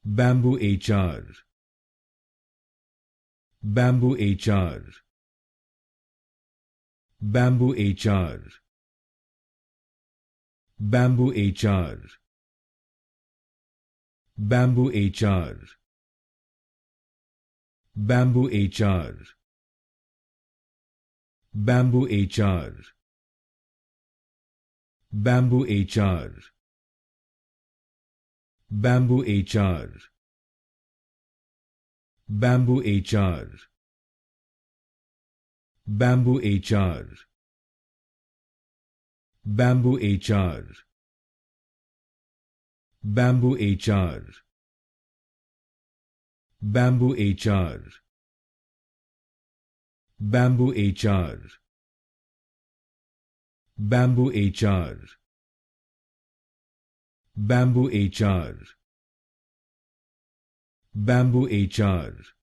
BambooHR, BambooHR, BambooHR, BambooHR, BambooHR, BambooHR, BambooHR, BambooHR, BambooHR, BambooHR, BambooHR, BambooHR, BambooHR, BambooHR, BambooHR, BambooHR, BambooHR, BambooHR,